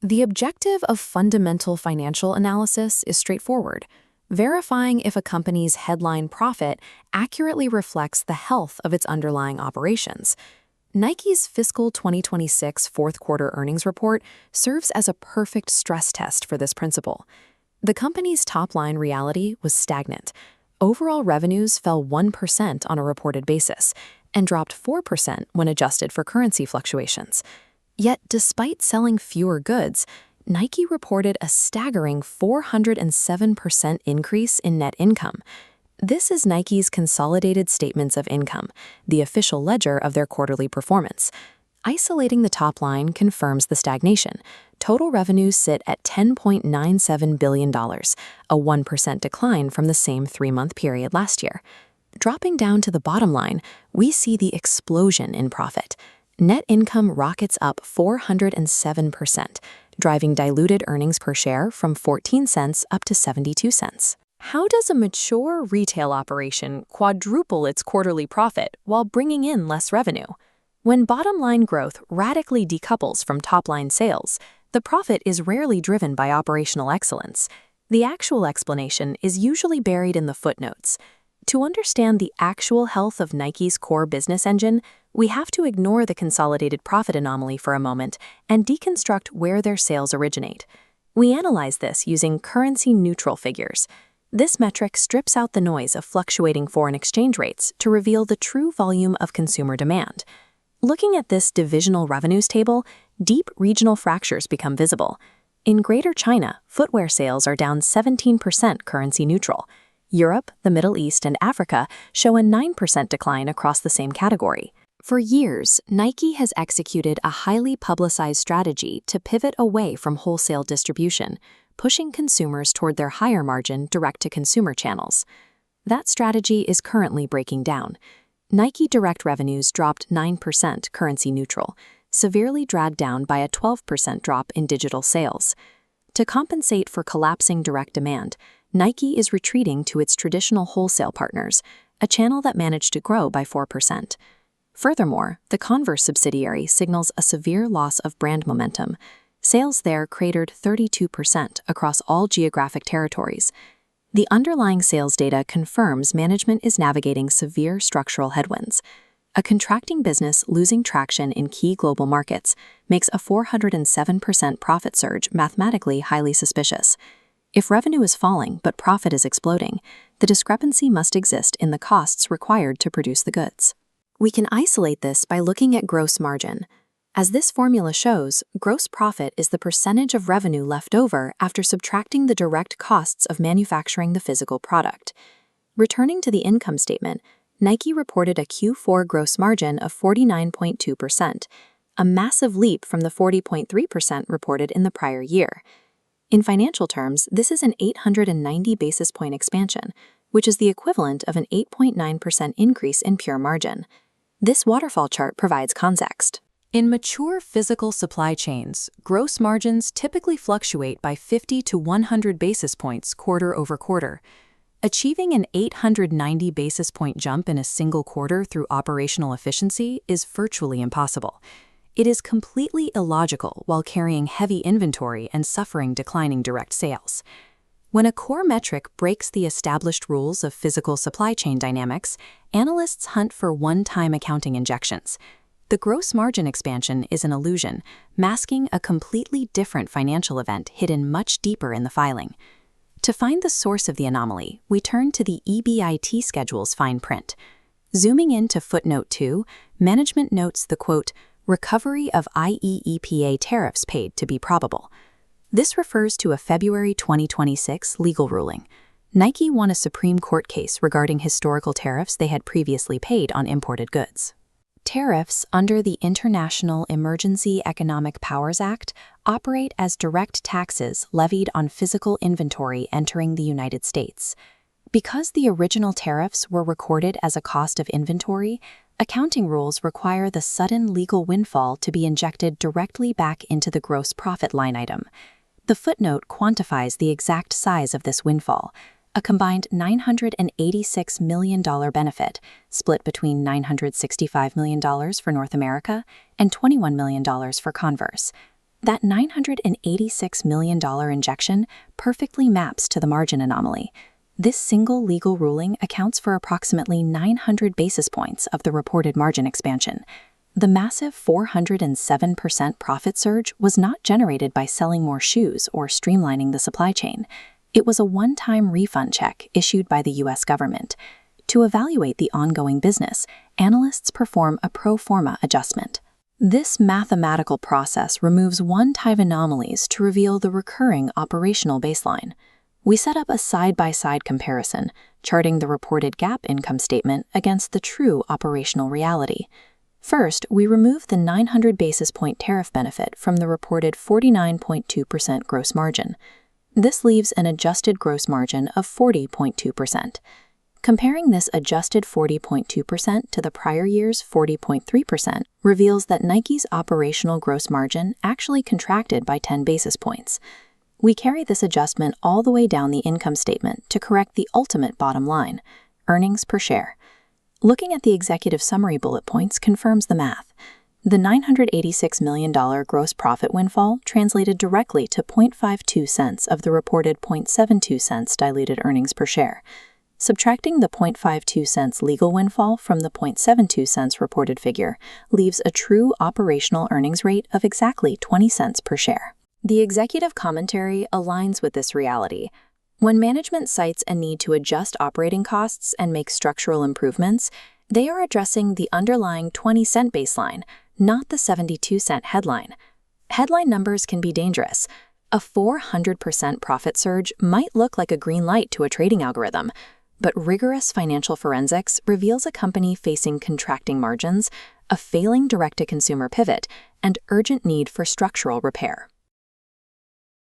The objective of fundamental financial analysis is straightforward: verifying if a company's headline profit accurately reflects the health of its underlying operations. Nike's fiscal 2026 fourth quarter earnings report serves as a perfect stress test for this principle. The company's top-line reality was stagnant. Overall revenues fell 1% on a reported basis and dropped 4% when adjusted for currency fluctuations. Yet, despite selling fewer goods, Nike reported a staggering 407% increase in net income. This is Nike's consolidated statements of income, the official ledger of their quarterly performance. Isolating the top line confirms the stagnation. Total revenues sit at $10.97 billion, a 1% decline from the same three-month period last year. Dropping down to the bottom line, we see the explosion in profit. Net income rockets up 407%, driving diluted earnings per share from 14 cents up to 72 cents. How does a mature retail operation quadruple its quarterly profit while bringing in less revenue? When bottom-line growth radically decouples from top-line sales, the profit is rarely driven by operational excellence. The actual explanation is usually buried in the footnotes. To understand the actual health of Nike's core business engine, we have to ignore the consolidated profit anomaly for a moment and deconstruct where their sales originate. We analyze this using currency-neutral figures. This metric strips out the noise of fluctuating foreign exchange rates to reveal the true volume of consumer demand. Looking at this divisional revenues table, deep regional fractures become visible. In Greater China, footwear sales are down 17% currency neutral. Europe, the Middle East, and Africa show a 9% decline across the same category. For years, Nike has executed a highly publicized strategy to pivot away from wholesale distribution, pushing consumers toward their higher-margin direct-to-consumer channels. That strategy is currently breaking down. Nike direct revenues dropped 9% currency neutral, severely dragged down by a 12% drop in digital sales. To compensate for collapsing direct demand, Nike is retreating to its traditional wholesale partners, a channel that managed to grow by 4%. Furthermore, the Converse subsidiary signals a severe loss of brand momentum. Sales there cratered 32% across all geographic territories. The underlying sales data confirms management is navigating severe structural headwinds. A contracting business losing traction in key global markets makes a 407% profit surge mathematically highly suspicious. If revenue is falling but profit is exploding, the discrepancy must exist in the costs required to produce the goods. We can isolate this by looking at gross margin. As this formula shows, gross profit is the percentage of revenue left over after subtracting the direct costs of manufacturing the physical product. Returning to the income statement, Nike reported a Q4 gross margin of 49.2%, a massive leap from the 40.3% reported in the prior year. In financial terms, this is an 890 basis point expansion, which is the equivalent of an 8.9% increase in pure margin. This waterfall chart provides context. In mature physical supply chains, gross margins typically fluctuate by 50 to 100 basis points quarter over quarter. Achieving an 890 basis point jump in a single quarter through operational efficiency is virtually impossible. It is completely illogical while carrying heavy inventory and suffering declining direct sales. When a core metric breaks the established rules of physical supply chain dynamics, analysts hunt for one-time accounting injections. The gross margin expansion is an illusion, masking a completely different financial event hidden much deeper in the filing. To find the source of the anomaly, we turn to the EBIT schedule's fine print. Zooming in to footnote 2, management notes the, quote, recovery of IEEPA tariffs paid to be probable. This refers to a February 2026 legal ruling. Nike won a Supreme Court case regarding historical tariffs they had previously paid on imported goods. Tariffs under the International Emergency Economic Powers Act operate as direct taxes levied on physical inventory entering the United States. Because the original tariffs were recorded as a cost of inventory, accounting rules require the sudden legal windfall to be injected directly back into the gross profit line item. The footnote quantifies the exact size of this windfall, a combined $986 million benefit, split between $965 million for North America and $21 million for Converse. That $986 million injection perfectly maps to the margin anomaly. This single legal ruling accounts for approximately 900 basis points of the reported margin expansion. The massive 407% profit surge was not generated by selling more shoes or streamlining the supply chain. It was a one-time refund check issued by the U.S. government. To evaluate the ongoing business, analysts perform a pro forma adjustment. This mathematical process removes one-time anomalies to reveal the recurring operational baseline. We set up a side-by-side comparison, charting the reported GAAP income statement against the true operational reality. First, we remove the 900 basis point tariff benefit from the reported 49.2% gross margin. This leaves an adjusted gross margin of 40.2%. Comparing this adjusted 40.2% to the prior year's 40.3% reveals that Nike's operational gross margin actually contracted by 10 basis points. We carry this adjustment all the way down the income statement to correct the ultimate bottom line, earnings per share. Looking at the executive summary bullet points confirms the math. The $986 million gross profit windfall translated directly to 0.52 cents of the reported 0.72 cents diluted earnings per share. Subtracting the 0.52 cents legal windfall from the 0.72 cents reported figure leaves a true operational earnings rate of exactly 20 cents per share. The executive commentary aligns with this reality. When management cites a need to adjust operating costs and make structural improvements, they are addressing the underlying 20-cent baseline, not the 72-cent headline. Headline numbers can be dangerous. A 400% profit surge might look like a green light to a trading algorithm, but rigorous financial forensics reveals a company facing contracting margins, a failing direct-to-consumer pivot, and urgent need for structural repair.